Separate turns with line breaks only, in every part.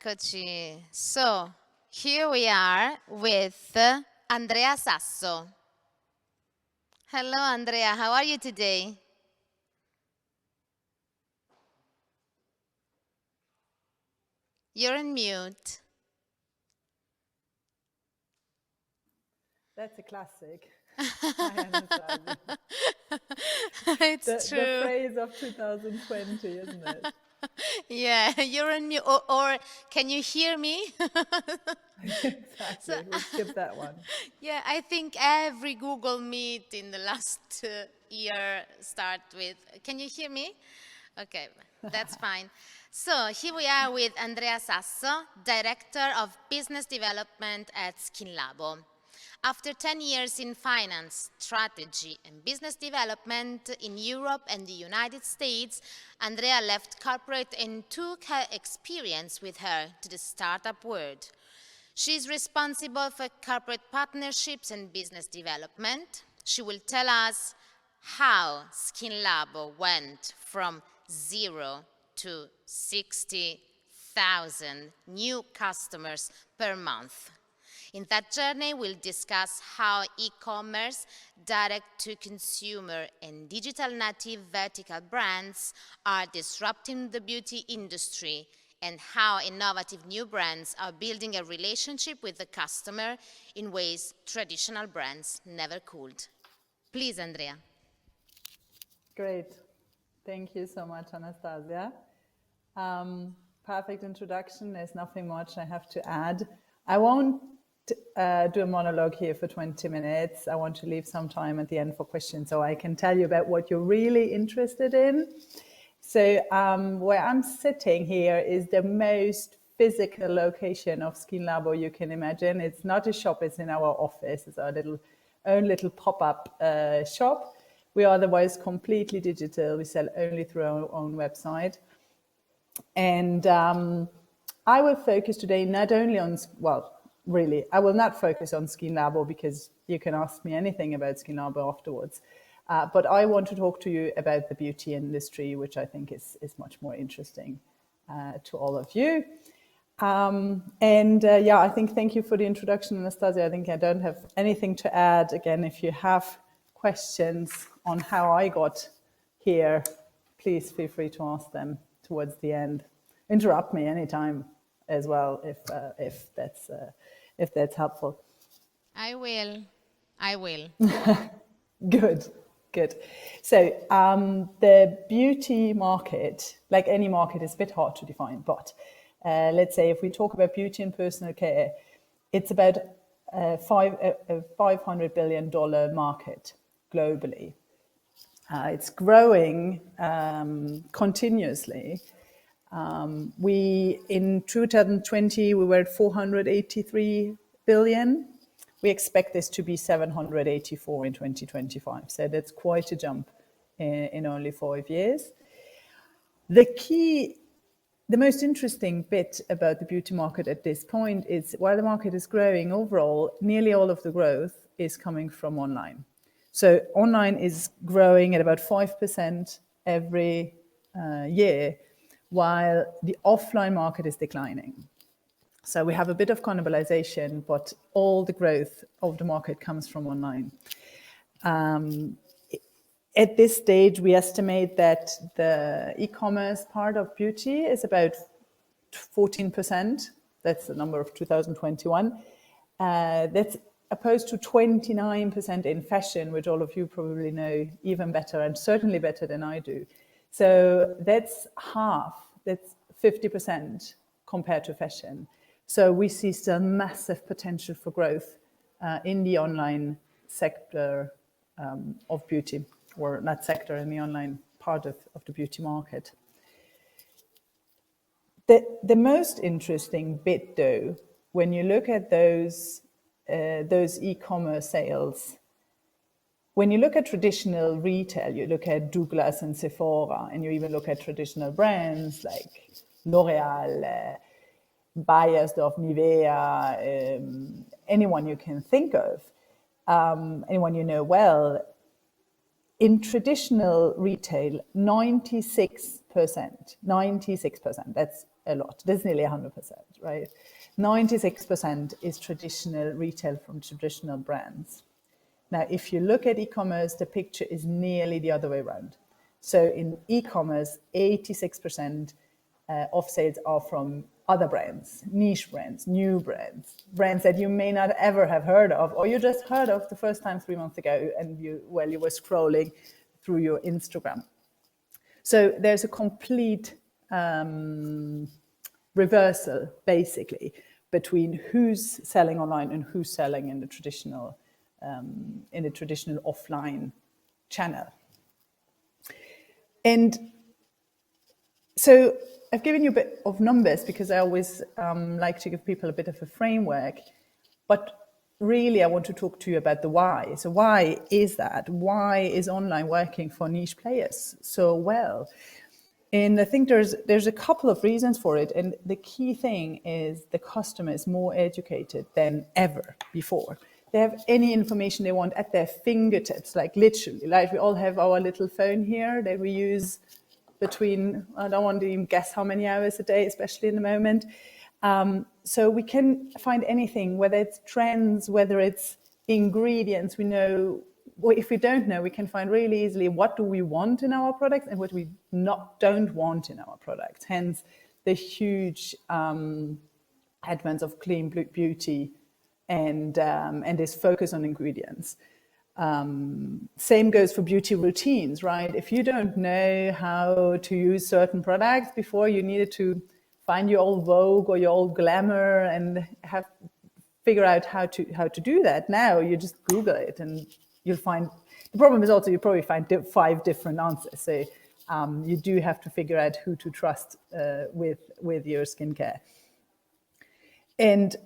Eccoci. So, here we are with Andrea Sasso. Hello, Andrea. How are you today? You're on mute.
That's a classic. I understand.
It's true.
The phrase of 2020, isn't it?
Yeah, you're on mute. Or can you hear me?
Exactly. We'll skip that one.
Yeah, I think every Google Meet in the last year start with, can you hear me? Okay, that's fine. So here we are with Andrea Sasso, Director of Business Development at Skinlabo. After 10 years in finance, strategy, and business development in Europe and the United States, Andrea left corporate and took her experience with her to the startup world. She's responsible for corporate partnerships and business development. She will tell us how Skinlabo went from 0 to 60,000 new customers per month. In that journey, we'll discuss how e-commerce, direct-to-consumer, and digital native vertical brands are disrupting the beauty industry and how innovative new brands are building a relationship with the customer in ways traditional brands never could. Please, Andrea.
Great. Thank you so much, Anastasia. Perfect introduction. There's nothing much I have to add. I won't do a monologue here for 20 minutes. I want to leave some time at the end for questions so I can tell you about what you're really interested in. So where I'm sitting here is the most physical location of Skinlabo you can imagine. It's not a shop, it's in our office. It's our own little pop-up shop. We are otherwise completely digital. We sell only through our own website. And I will focus today not only on, really, I will not focus on Skinlabo because you can ask me anything about Skinlabo afterwards. But I want to talk to you about the beauty industry, which I think is much more interesting to all of you. I think thank you for the introduction, Anastasia. I think I don't have anything to add. Again, if you have questions on how I got here, please feel free to ask them towards the end. Interrupt me anytime as well if that's helpful.
I will.
Good. So the beauty market, like any market, is a bit hard to define, but let's say if we talk about beauty and personal care, it's about a $500 billion market globally. It's growing continuously. In 2020, we were at 483 billion. We expect this to be 784 in 2025. So that's quite a jump in only 5 years. The most interesting bit about the beauty market at this point is while the market is growing overall, nearly all of the growth is coming from online. So online is growing at about 5% every year, while the offline market is declining. So we have a bit of cannibalization, but all the growth of the market comes from online. At this stage, we estimate that the e-commerce part of beauty is about 14%. That's the number of 2021. That's opposed to 29% in fashion, which all of you probably know even better and certainly better than I do. So that's half, that's 50% compared to fashion. So we see still massive potential for growth in the online sector of beauty, or not sector, in the online part of the beauty market. The most interesting bit, though, when you look at those e-commerce sales, when you look at traditional retail, you look at Douglas and Sephora, and you even look at traditional brands like L'Oreal, Bayersdorf, Nivea, anyone you can think of, anyone you know well, in traditional retail, 96%, that's a lot. That's nearly 100%, right? 96% is traditional retail from traditional brands. Now, if you look at e-commerce, the picture is nearly the other way around. So in e-commerce, 86% of sales are from other brands, niche brands, new brands, brands that you may not ever have heard of, or you just heard of the first time 3 months ago and you were scrolling through your Instagram. So there's a complete reversal, basically, between who's selling online and who's selling in the traditional offline channel. And so I've given you a bit of numbers because I always like to give people a bit of a framework, but really I want to talk to you about the why. So why is that? Why is online working for niche players so well? And I think there's a couple of reasons for it. And the key thing is the customer is more educated than ever before. They have any information they want at their fingertips, like literally. Like we all have our little phone here that we use between, I don't want to even guess how many hours a day, especially in the moment. So we can find anything, whether it's trends, whether it's ingredients. We know, well, if we don't know, we can find really easily what do we want in our products and what we don't want in our products. Hence the huge advent of clean beauty and this focus on ingredients. Same goes for beauty routines, right? If you don't know how to use certain products, before you needed to find your old Vogue or your old Glamour and figure out how to do that. Now you just Google it and you'll find. The problem is also you probably find 5 different answers. So you do have to figure out who to trust with your skincare. And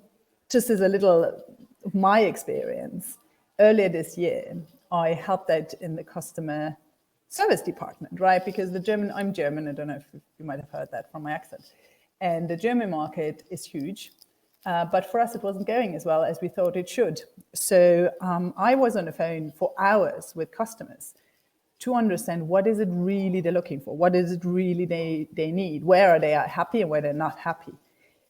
just as a little of my experience, earlier this year, I helped out in the customer service department, right? Because I'm German, I don't know if you might have heard that from my accent. And the German market is huge, but for us it wasn't going as well as we thought it should. So I was on the phone for hours with customers to understand what is it really they're looking for, what is it really they need, where are they happy and where they're not happy.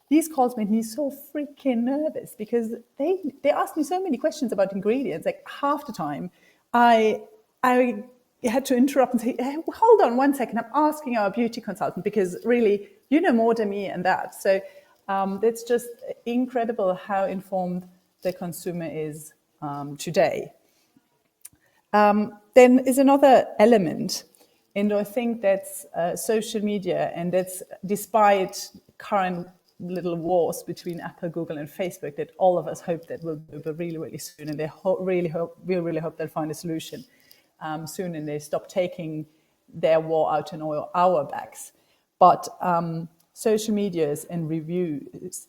These calls made me so freaking nervous because they asked me so many questions about ingredients. Like half the time, I had to interrupt and say, hey, hold on 1 second, I'm asking our beauty consultant because really, you know more than me and that. So it's just incredible how informed the consumer is today. Then is another element, and I think that's social media, and that's despite current little wars between Apple, Google, and Facebook that all of us hope that will be really, really soon, and we really hope they'll find a solution soon, and they stop taking their war out on our backs. But social medias and reviews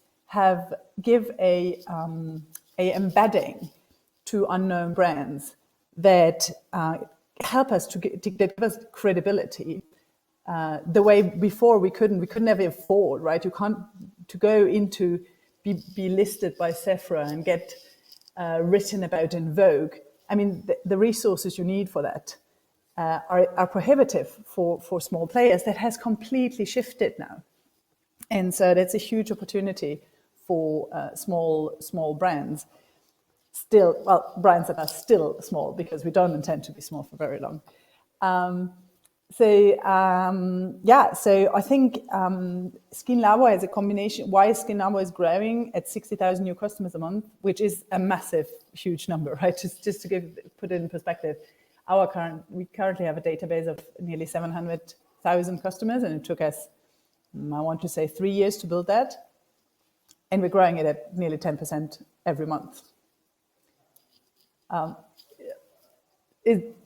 give a embedding to unknown brands that help us to give us credibility. The way before we could never afford, right? You can't to go into be listed by Sephora and get written about in Vogue. I mean, the resources you need for that are prohibitive for small players. That has completely shifted now, and so that's a huge opportunity for small brands. Still, well, brands that are still small because we don't intend to be small for very long. So I think Skinlabo has a combination. Why Skinlabo is growing at 60,000 new customers a month, which is a massive, huge number, right? Just to put it in perspective, we currently have a database of nearly 700,000 customers, and it took us, I want to say, 3 years to build that, and we're growing it at nearly 10% every month.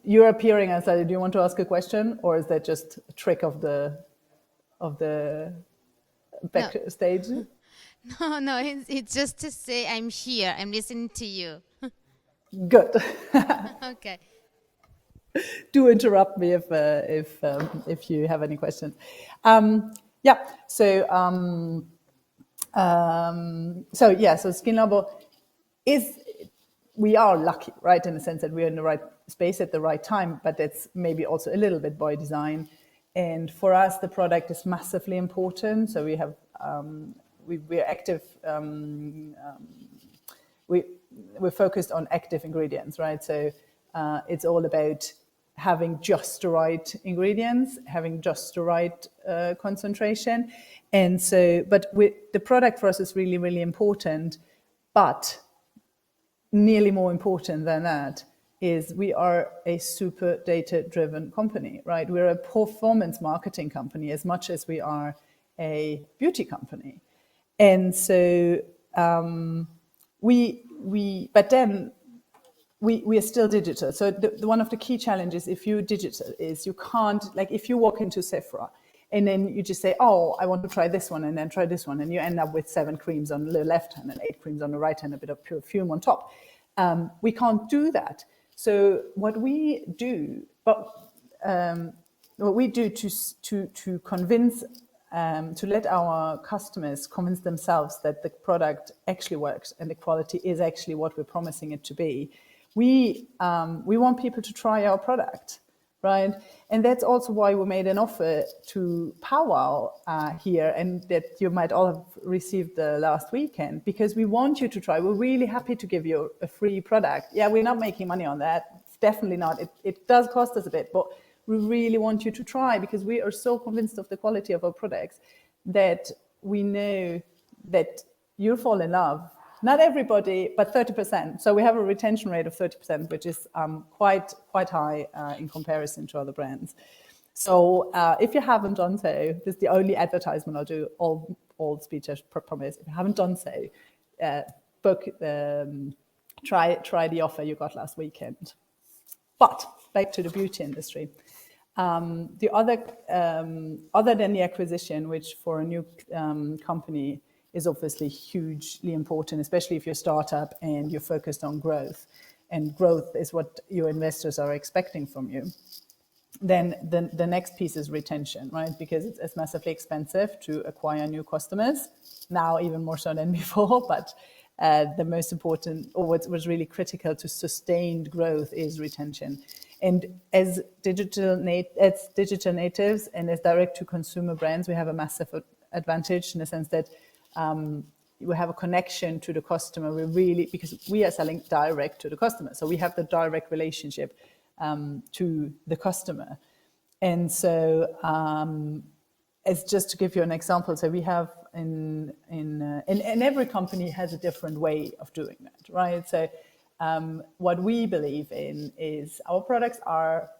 You're appearing as do you want to ask a question, or is that just a trick of the backstage?
No, it's just to say I'm here. I'm listening to you.
Good.
Okay.
Do interrupt me if you have any questions. So Skinlabo we are lucky, right, in the sense that we're in the right space at the right time, but that's maybe also a little bit by design. And for us, the product is massively important. So we have we're active. We're focused on active ingredients, right? So it's all about having just the right ingredients, having just the right concentration. And so, but the product for us is really, really important. But nearly more important than that is we are a super data-driven company, right? We're a performance marketing company as much as we are a beauty company. And so but then we are still digital. So one of the key challenges if you're digital is you can't, like if you walk into Sephora and then you just say, oh, I want to try this one and then try this one, and you end up with 7 creams on the left hand and 8 creams on the right hand, a bit of perfume on top. We can't do that. So what we do, to convince, to let our customers convince themselves that the product actually works and the quality is actually what we're promising it to be, we want people to try our product, right? And that's also why we made an offer to Powwow here, and that you might all have received the last weekend, because we want you to try. We're really happy to give you a free product. Yeah, we're not making money on that. It's definitely not. It does cost us a bit, but we really want you to try, because we are so convinced of the quality of our products that we know that you'll fall in love. Not everybody, but 30%. So we have a retention rate of 30%, which is quite high in comparison to other brands. So if you haven't done so, this is the only advertisement I'll do, all speech, I promise. If you haven't done so, try the offer you got last weekend. But back to the beauty industry. The other than the acquisition, which for a new company is obviously hugely important, especially if you're a startup and you're focused on growth, and growth is what your investors are expecting from you. Then the next piece is retention, right? Because it's massively expensive to acquire new customers, now even more so than before, but the most important, or what was really critical to sustained growth, is retention. And as digital natives and as direct-to-consumer brands, we have a massive advantage in the sense that we have a connection to the customer. Because we are selling direct to the customer, so we have the direct relationship to the customer. And so, as just to give you an example, so we have and every company has a different way of doing that, right? So what we believe in is our products are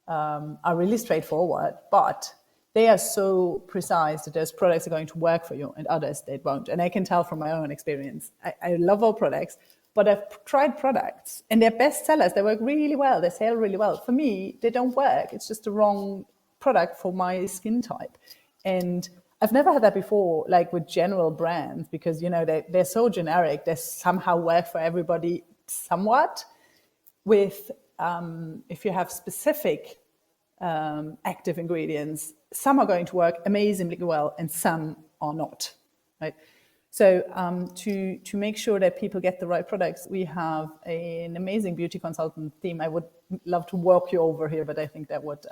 really straightforward, but they are so precise that those products are going to work for you and others they won't. And I can tell from my own experience. I love our products, but I've tried products and they're bestsellers. They work really well. They sell really well. For me, they don't work. It's just the wrong product for my skin type. And I've never had that before, like with general brands, because they're so generic. They somehow work for everybody somewhat. With if you have specific active ingredients, some are going to work amazingly well and some are not, right? So to make sure that people get the right products, we have an amazing beauty consultant team. I would love to walk you over here, but I think that would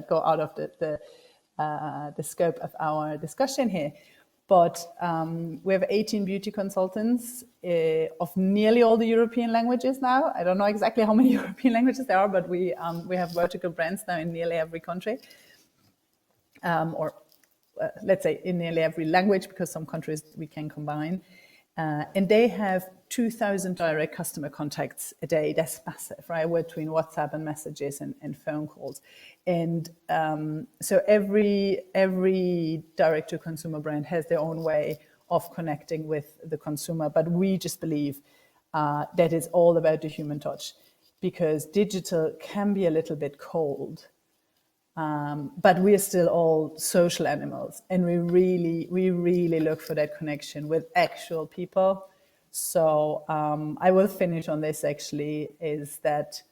go out of the scope of our discussion here. But we have 18 beauty consultants of nearly all the European languages now. I don't know exactly how many European languages there are, but we have vertical brands now in nearly every country. Let's say in nearly every language, because some countries we can combine. And they have 2,000 direct customer contacts a day. That's massive, right? Between WhatsApp and messages and phone calls. And so every direct-to-consumer brand has their own way of connecting with the consumer. But we just believe that it's all about the human touch, because digital can be a little bit cold. But we are still all social animals, and we really look for that connection with actual people. So I will finish on this actually, is that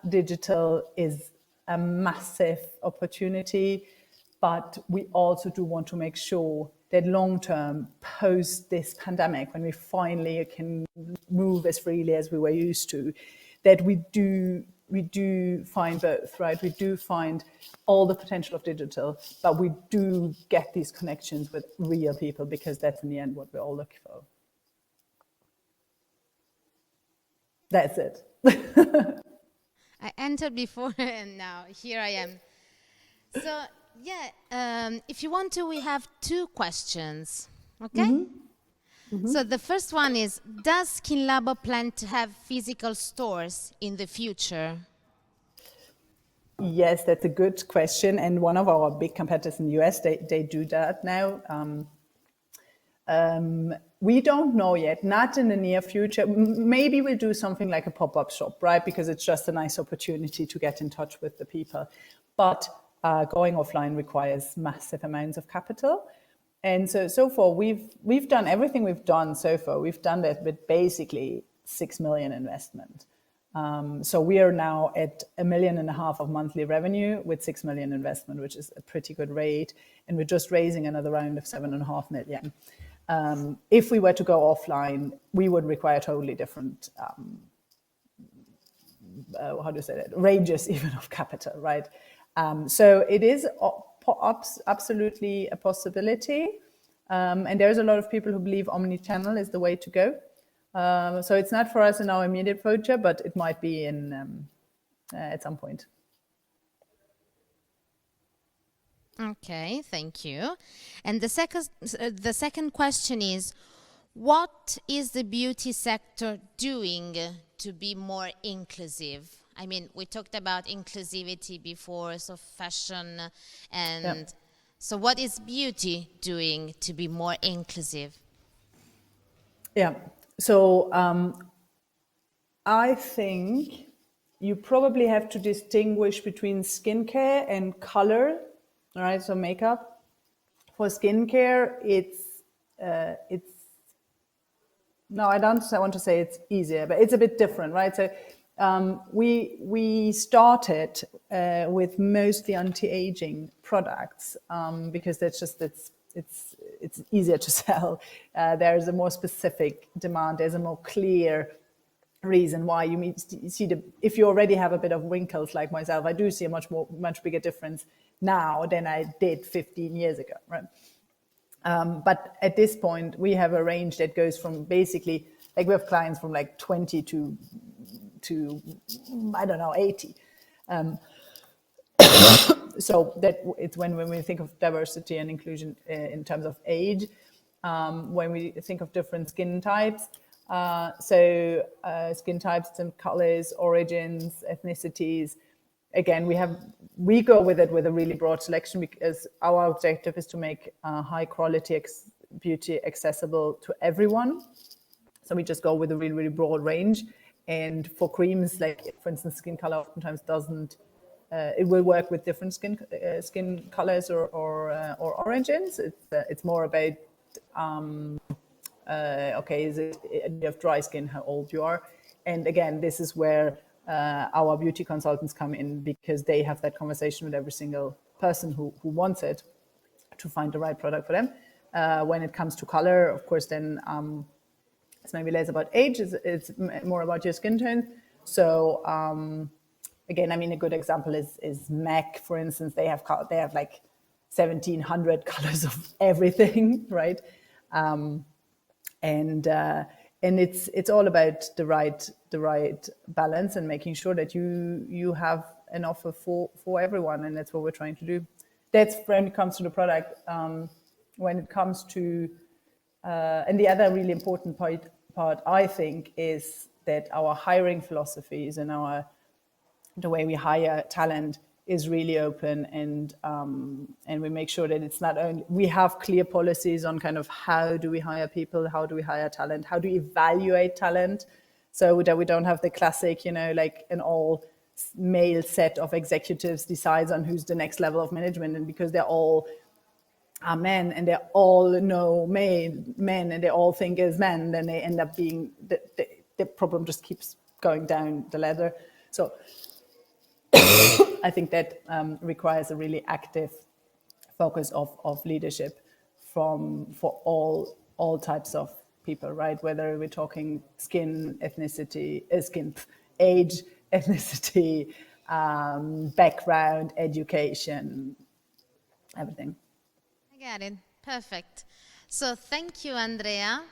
digital is a massive opportunity, but we also do want to make sure that long term, post this pandemic, when we finally can move as freely as we were used to, that we do find both, right? We do find all the potential of digital, but we do get these connections with real people, because that's in the end what we're all looking for. That's it.
I entered before and now here I am. So, yeah, if you want to, we have 2 questions, okay? So the first one is, does Skinlabo plan to have physical stores in the future?
Yes, that's a good question. And one of our big competitors in the US, they do that now. We don't know yet, not in the near future. Maybe we'll do something like a pop-up shop, right? Because it's just a nice opportunity to get in touch with the people. But going offline requires massive amounts of capital. And so far, we've done everything we've done so far. We've done that with basically 6 million investment. So we are now at $1.5 million of monthly revenue with 6 million investment, which is a pretty good rate. And we're just raising another round of 7.5 million. If we were to go offline, we would require totally different, ranges even of capital, right? So it is absolutely a possibility. And there's a lot of people who believe omni-channel is the way to go. So it's not for us in our immediate future, but it might be in at some point.
Okay, thank you. And the second question is, what is the beauty sector doing to be more inclusive? I mean, we talked about inclusivity before, so fashion, and so what is beauty doing to be more inclusive?
Yeah, so I think you probably have to distinguish between skincare and color, all right? So makeup. For skincare, it's no, I don't want to say it's easier, but it's a bit different, right? So we started with mostly anti-aging products because that's just it's easier to sell. There's a more specific demand. There's a more clear reason why you see if you already have a bit of wrinkles like myself, I do see a much bigger difference now than I did 15 years ago, right? But at this point, we have a range that goes from basically, like we have clients from like 20 to I don't know, 80. So that it's when we think of diversity and inclusion in terms of age, when we think of different skin types. Skin types and colors, origins, ethnicities. Again, we go with it with a really broad selection because our objective is to make high quality beauty accessible to everyone. So we just go with a really, really broad range. And for creams, like for instance, skin color oftentimes doesn't. It will work with different skin colors or origins. It's more about okay, you have dry skin, how old you are. And again, this is where our beauty consultants come in, because they have that conversation with every single person who wants it to find the right product for them. When it comes to color, of course, then it's maybe less about age, it's more about your skin tone. So again, I mean, a good example is MAC, for instance. They have like 1,700 colors of everything, right? And it's all about the right balance and making sure that you have an offer for everyone, and that's what we're trying to do. That's when it comes to the product. When it comes to and the other really important part I think is that our hiring philosophies and the way we hire talent is really open, and we make sure that it's not only, we have clear policies on kind of how do we hire people, how do we hire talent, how do we evaluate talent, so that we don't have the classic, like an all male set of executives decides on who's the next level of management, and because they're all are men and they all know men and they all think as men, then they end up being the problem just keeps going down the ladder. So I think that requires a really active focus of leadership for all types of people, right? Whether we're talking skin, ethnicity, age, ethnicity, background, education, everything.
I got it. Perfect. So thank you, Andrea.